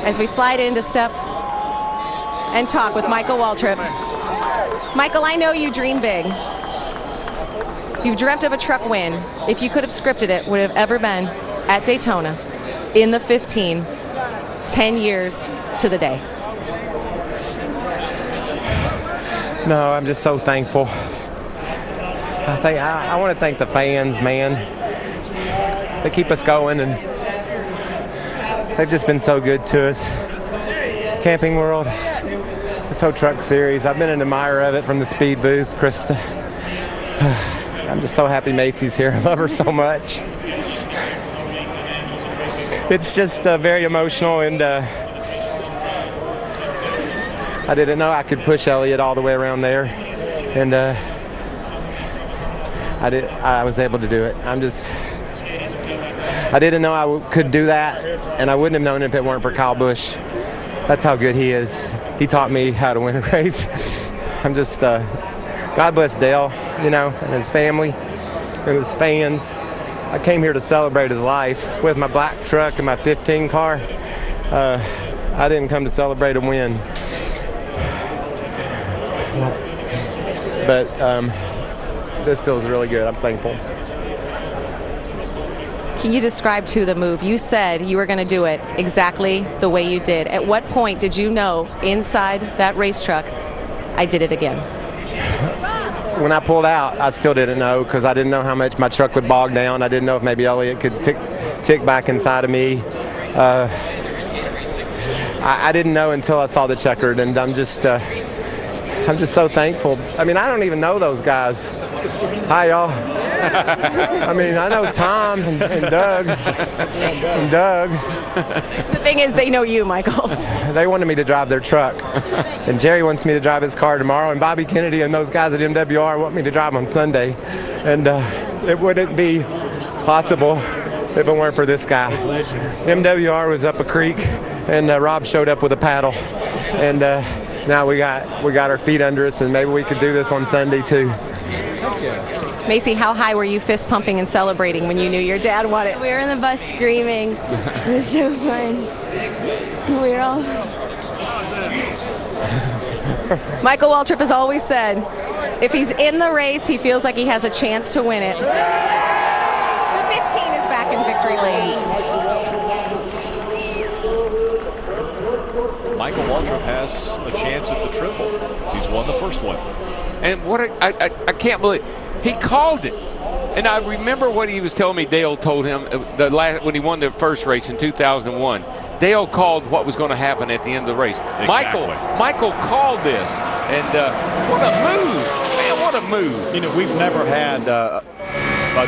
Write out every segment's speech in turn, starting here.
As we slide into step and talk with Michael Waltrip. Michael, I know you dream big. You've dreamt of a truck win. If you could have scripted it, would have ever been at Daytona in the 15, 10 years to the day. No, I'm just so thankful. I want to thank the fans, man. They keep us going, and they've just been so good to us. Camping World, this whole truck series, I've been an admirer of it from the speed booth. Krista, I'm just so happy Macy's here. I love her so much. It's just very emotional, and I didn't know I could push Elliott all the way around there, and I was able to do it. I didn't know I could do that, and I wouldn't have known if it weren't for Kyle Busch. That's how good he is. He taught me how to win a race. I'm just, God bless Dale, you know, and his family, and his fans. I came here to celebrate his life with my black truck and my 15 car. I didn't come to celebrate a win. But this feels really good. I'm thankful. Can you describe to the move? You said you were going to do it exactly the way you did. At what point did you know inside that race truck, I did it again? When I pulled out, I still didn't know, because I didn't know how much my truck would bog down. I didn't know if maybe Elliott could tick back inside of me. I didn't know until I saw the checkered, and I'm just so thankful. I mean, I don't even know those guys. Hi, y'all. I mean, I know Tom and Doug. The thing is, they know you, Michael. They wanted me to drive their truck. And Jerry wants me to drive his car tomorrow. And Bobby Kennedy and those guys at MWR want me to drive on Sunday. And it wouldn't be possible if it weren't for this guy. MWR was up a creek, and Rob showed up with a paddle. And now we got our feet under us, and maybe we could do this on Sunday too. Macy, how high were you fist pumping and celebrating when you knew your dad won it? We were in the bus screaming. It was so fun. We were all... Michael Waltrip has always said, if he's in the race, he feels like he has a chance to win it. The 15 is back in victory lane. Michael Waltrip has a chance at the triple. He's won the first one. And what I can't believe, he called it. And I remember what he was telling me Dale told him when he won the first race in 2001. Dale called what was going to happen at the end of the race. Exactly. Michael called this. And what a move. Man, what a move. You know, we've never had a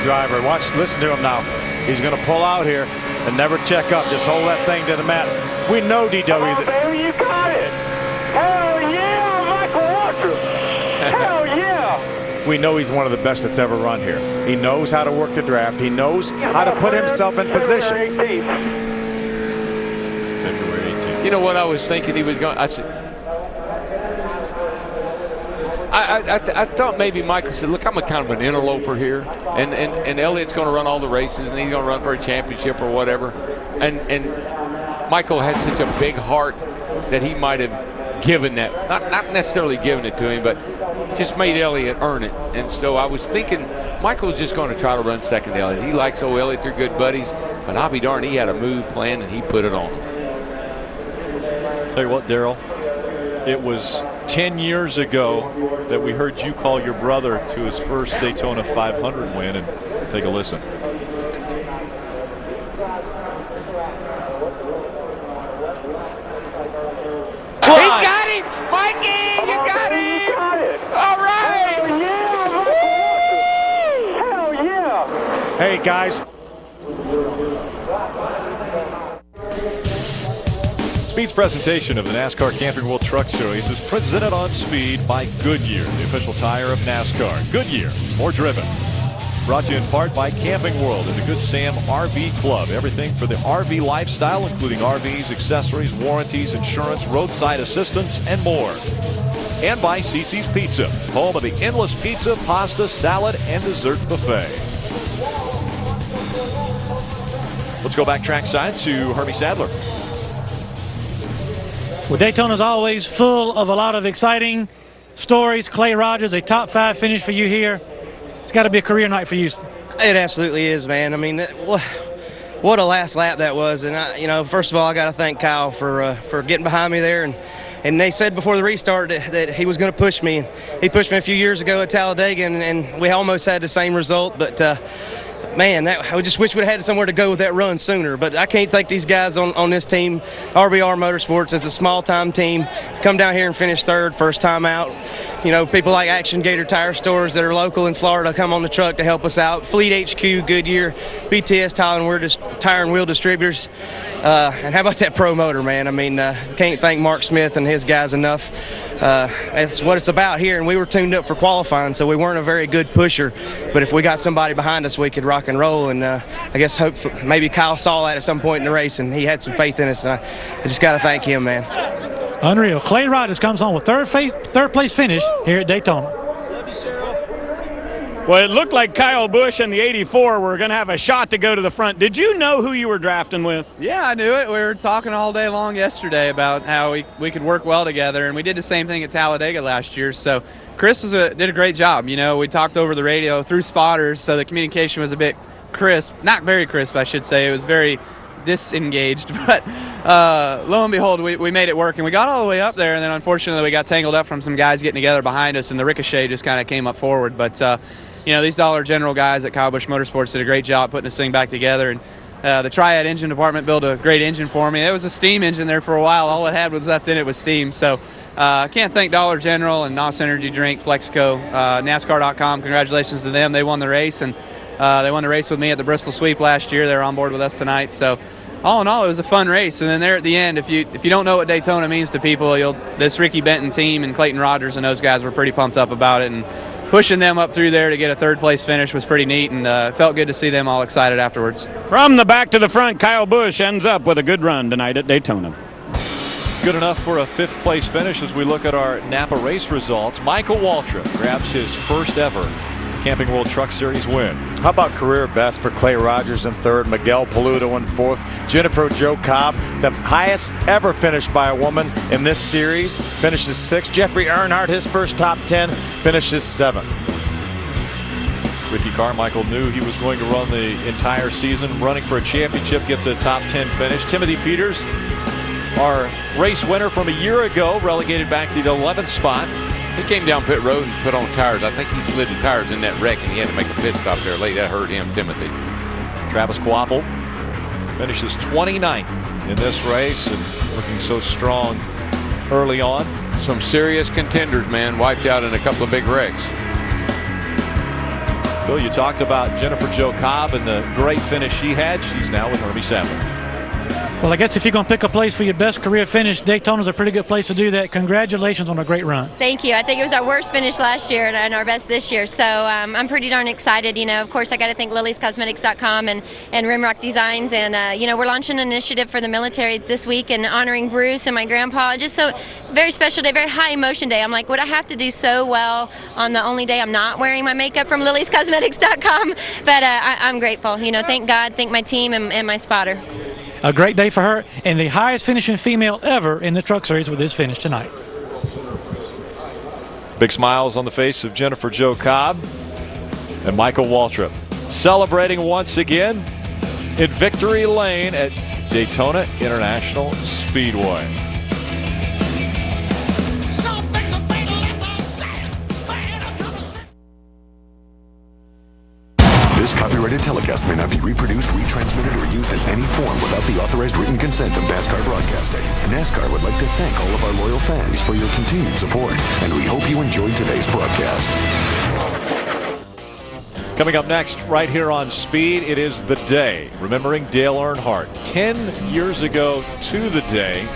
driver. Listen to him now. He's going to pull out here and never check up. Just hold that thing to the mat. We know DW. Baby, you got it. Hell yeah, Michael Waltrip. Hell yeah. We know he's one of the best that's ever run here. He knows how to work the draft. He knows how to put himself in position. February 18th. You know what I was thinking he was going? I said, I thought maybe Michael said, look, I'm a kind of an interloper here, and Elliott's going to run all the races, and he's going to run for a championship or whatever. And Michael has such a big heart that he might have given that, not necessarily given it to him, but just made Elliott earn it. And so I was thinking Michael's just going to try to run second to Elliott. He likes old Elliott, they're good buddies, but I'll be darned, he had a move planned and he put it on. Tell you what, Darrell, it was 10 years ago that we heard you call your brother to his first Daytona 500 win, and take a listen. He got him! Mikey, you got him! All right! Hell yeah! Hey, guys. Speed's presentation of the NASCAR Camping World Truck Series is presented on Speed by Goodyear, the official tire of NASCAR. Goodyear, more driven. Brought to you in part by Camping World and the Good Sam RV Club. Everything for the RV lifestyle, including RVs, accessories, warranties, insurance, roadside assistance, and more. And by CiCi's Pizza, home of the endless pizza, pasta, salad, and dessert buffet. Let's go back trackside to Herbie Sadler. Well, Daytona's always full of a lot of exciting stories. Clay Rogers, a top 5 finish for you here. It's got to be a career night for you. It absolutely is, man. I mean, what a last lap that was. And, first of all, I got to thank Kyle for getting behind me there. And they said before the restart that he was going to push me. He pushed me a few years ago at Talladega, and we almost had the same result. But, man, I just wish we'd had somewhere to go with that run sooner. But I can't thank these guys on this team. RBR Motorsports is a small-time team. Come down here and finish third, first time out. People like Action Gator Tire Stores that are local in Florida come on the truck to help us out. Fleet HQ, Goodyear, BTS Tire and Wheel Distributors. And how about that pro motor, man? I mean, can't thank Mark Smith and his guys enough. That's what it's about here, and we were tuned up for qualifying, so we weren't a very good pusher. But if we got somebody behind us, we could rock and roll. And I guess maybe Kyle saw that at some point in the race, and he had some faith in us. And I just got to thank him, man. Unreal. Clay Rogers comes on with third place finish here at Daytona. Well, it looked like Kyle Busch and the 84 were going to have a shot to go to the front. Did you know who you were drafting with? Yeah, I knew it. We were talking all day long yesterday about how we could work well together, and we did the same thing at Talladega last year. So Chris did a great job. We talked over the radio through spotters, so the communication was a bit crisp. Not very crisp, I should say. It was very disengaged, but lo and behold, we made it work, and we got all the way up there, and then unfortunately we got tangled up from some guys getting together behind us, and the ricochet just kind of came up forward. But these Dollar General guys at Kyle Busch Motorsports did a great job putting this thing back together, and the Triad engine department built a great engine for me. It was a steam engine there for a while. All it had was left in it was steam. So I can't thank Dollar General and NOS Energy Drink, Flexco, NASCAR.com. Congratulations to them. They won the race, and they won the race with me at the Bristol Sweep last year. They're on board with us tonight. So all in all, it was a fun race. And then there at the end, if you don't know what Daytona means to people, this Ricky Benton team and Clayton Rogers and those guys were pretty pumped up about it. And pushing them up through there to get a third place finish was pretty neat, and it felt good to see them all excited afterwards. From the back to the front, Kyle Busch ends up with a good run tonight at Daytona. Good enough for a 5th place finish as we look at our Napa race results. Michael Waltrip grabs his first ever Camping World Truck Series win. How about career best for Clay Rogers in third, Miguel Paludo in fourth, Jennifer Jo Cobb, the highest ever finish by a woman in this series, finishes 6th. Jeffrey Earnhardt, his first top 10, finishes 7th. Ricky Carmichael knew he was going to run the entire season, running for a championship, gets a top 10 finish. Timothy Peters, our race winner from a year ago, relegated back to the 11th spot. He came down pit road and put on tires. I think he slid the tires in that wreck, and he had to make a pit stop there late. That hurt him, Timothy. Travis Quapple finishes 29th in this race and looking so strong early on. Some serious contenders, man, wiped out in a couple of big wrecks. Phil, you talked about Jennifer Jo Cobb and the great finish she had. She's now with Herbie Sadler. Well, I guess if you're going to pick a place for your best career finish, Daytona's a pretty good place to do that. Congratulations on a great run. Thank you. I think it was our worst finish last year and our best this year. So I'm pretty darn excited. Of course, I got to thank LiliesCosmetics.com and Rimrock Designs. And, we're launching an initiative for the military this week and honoring Bruce and my grandpa. It's a very special day, very high emotion day. I'm like, would I have to do so well on the only day I'm not wearing my makeup from LiliesCosmetics.com? But I'm grateful. Thank God, thank my team and my spotter. A great day for her, and the highest finishing female ever in the Truck Series with this finish tonight. Big smiles on the face of Jennifer Jo Cobb and Michael Waltrip, celebrating once again in Victory Lane at Daytona International Speedway. This copyrighted telecast may not be reproduced, retransmitted, or used in any form without the authorized written consent of NASCAR Broadcasting. NASCAR would like to thank all of our loyal fans for your continued support, and we hope you enjoyed today's broadcast. Coming up next, right here on Speed, it is The Day, remembering Dale Earnhardt. 10 years ago to the day,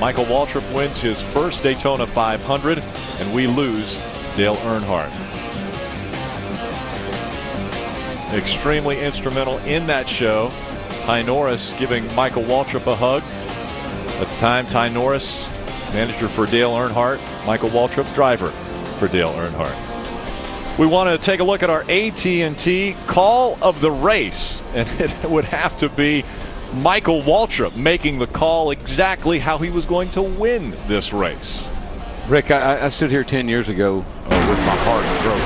Michael Waltrip wins his first Daytona 500, and we lose Dale Earnhardt. Extremely instrumental in that show. Ty Norris giving Michael Waltrip a hug. At the time, Ty Norris, manager for Dale Earnhardt, Michael Waltrip, driver for Dale Earnhardt. We want to take a look at our AT&T call of the race, and it would have to be Michael Waltrip making the call exactly how he was going to win this race. Rick, I stood here 10 years ago with my heart broken,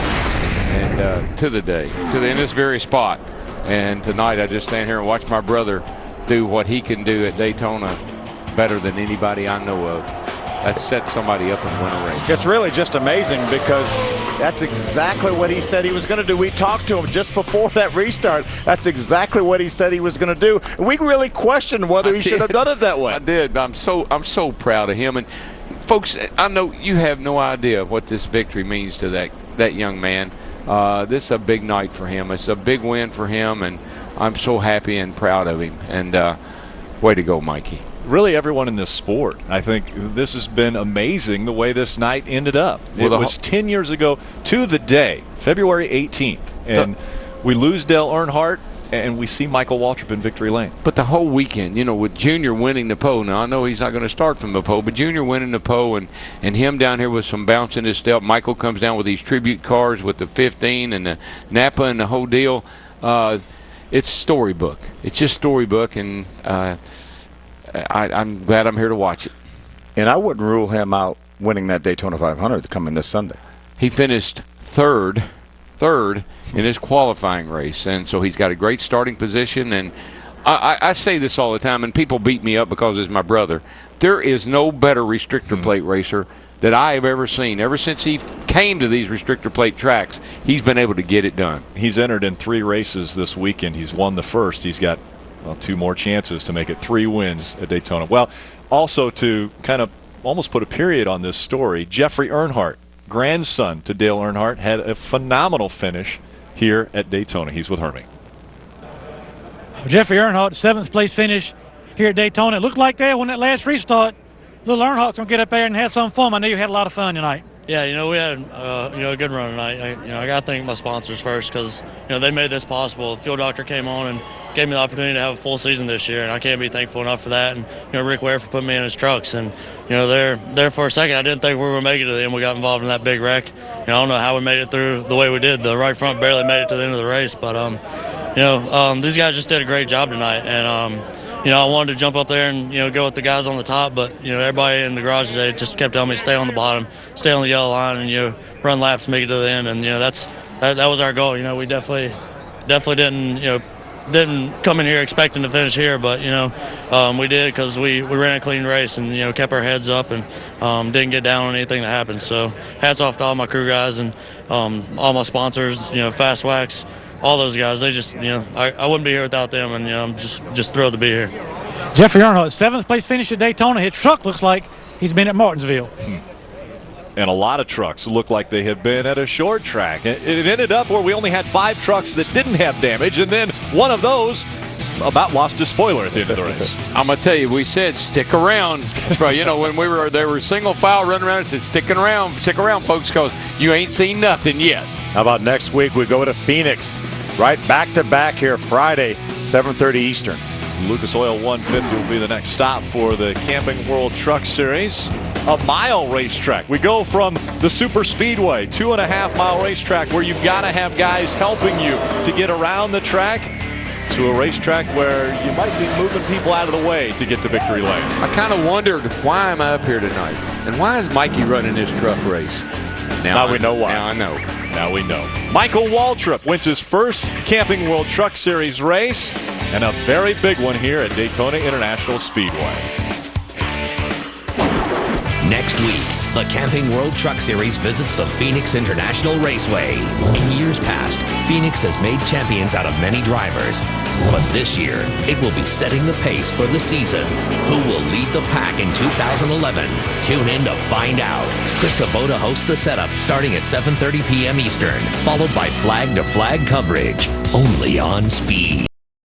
and to the day, in this very spot. And tonight I just stand here and watch my brother do what he can do at Daytona better than anybody I know of. That set somebody up and win a race. It's really just amazing because that's exactly what he said he was going to do. We talked to him just before that restart. That's exactly what he said he was going to do. We really questioned whether he should have done it that way. I did. I'm so proud of him. And folks, I know you have no idea what this victory means to that young man. This is a big night for him. It's a big win for him, and I'm so happy and proud of him. And way to go, Mikey. Really, everyone in this sport. I think this has been amazing the way this night ended up. It was 10 years ago to the day, February 18th, and we lose Dale Earnhardt, and we see Michael Waltrip in victory lane. But the whole weekend, you know, with Junior winning the pole, now I know he's not going to start from the pole, but Junior winning the pole and him down here with some bounce in his step. Michael comes down with these tribute cars with the 15 and the Napa and the whole deal. It's storybook. It's just storybook, and I'm glad I'm here to watch it. And I wouldn't rule him out winning that Daytona 500 coming this Sunday. He finished third in his qualifying race, and so he's got a great starting position. And I say this all the time, and people beat me up because it's my brother. There is no better restrictor plate racer that I have ever seen. Ever since he came to these restrictor plate tracks, he's been able to get it done. He's entered in 3 races this weekend. He's won the first. He's got 2 more chances to make it 3 wins at Daytona. Well, also to kind of almost put a period on this story, Jeffrey Earnhardt, grandson to Dale Earnhardt, had a phenomenal finish here at Daytona. He's with Hermie. Jeffrey Earnhardt, 7th place finish here at Daytona. It looked like there when that last restart, little Earnhardt's going to get up there and have some fun. I know you had a lot of fun tonight. Yeah, you know, we had a good run tonight. I got to thank my sponsors first because, they made this possible. Fuel Doctor came on and gave me the opportunity to have a full season this year, and I can't be thankful enough for that. And, Rick Ware for putting me in his trucks. And, there for a second, I didn't think we were going to make it to the end. We got involved in that big wreck. I don't know how we made it through the way we did. The right front barely made it to the end of the race. But, these guys just did a great job tonight. And, I wanted to jump up there and, go with the guys on the top, but, everybody in the garage today just kept telling me stay on the bottom, stay on the yellow line, and, run laps, make it to the end. And, that was our goal. We definitely didn't come in here expecting to finish here, but, we did because we ran a clean race and, kept our heads up and didn't get down on anything that happened. So hats off to all my crew guys and all my sponsors, Fast Wax, all those guys. They just, I wouldn't be here without them, and I'm just thrilled to be here. Jeffrey Earnhardt, 7th place finish at Daytona. His truck looks like he's been at Martinsville. And a lot of trucks look like they have been at a short track. It ended up where we only had 5 trucks that didn't have damage, and then one of those about lost his spoiler at the end of the race. I'm going to tell you, we said stick around. When they were single file running around, I said stick around, folks, because you ain't seen nothing yet. How about next week we go to Phoenix, right back-to-back here Friday, 7:30 Eastern. Lucas Oil 150 will be the next stop for the Camping World Truck Series. A mile racetrack. We go from the super speedway, 2.5-mile racetrack where you've got to have guys helping you to get around the track, to a racetrack where you might be moving people out of the way to get to victory lane. I kind of wondered, why am I up here tonight? And why is Mikey running this truck race? Now we know why. Now I know. Now we know. Michael Waltrip wins his first Camping World Truck Series race, and a very big one here at Daytona International Speedway. Next week, the Camping World Truck Series visits the Phoenix International Raceway. In years past, Phoenix has made champions out of many drivers. But this year, it will be setting the pace for the season. Who will lead the pack in 2011? Tune in to find out. Chris Kubota hosts the setup starting at 7:30 p.m. Eastern, followed by flag-to-flag coverage, only on Speed.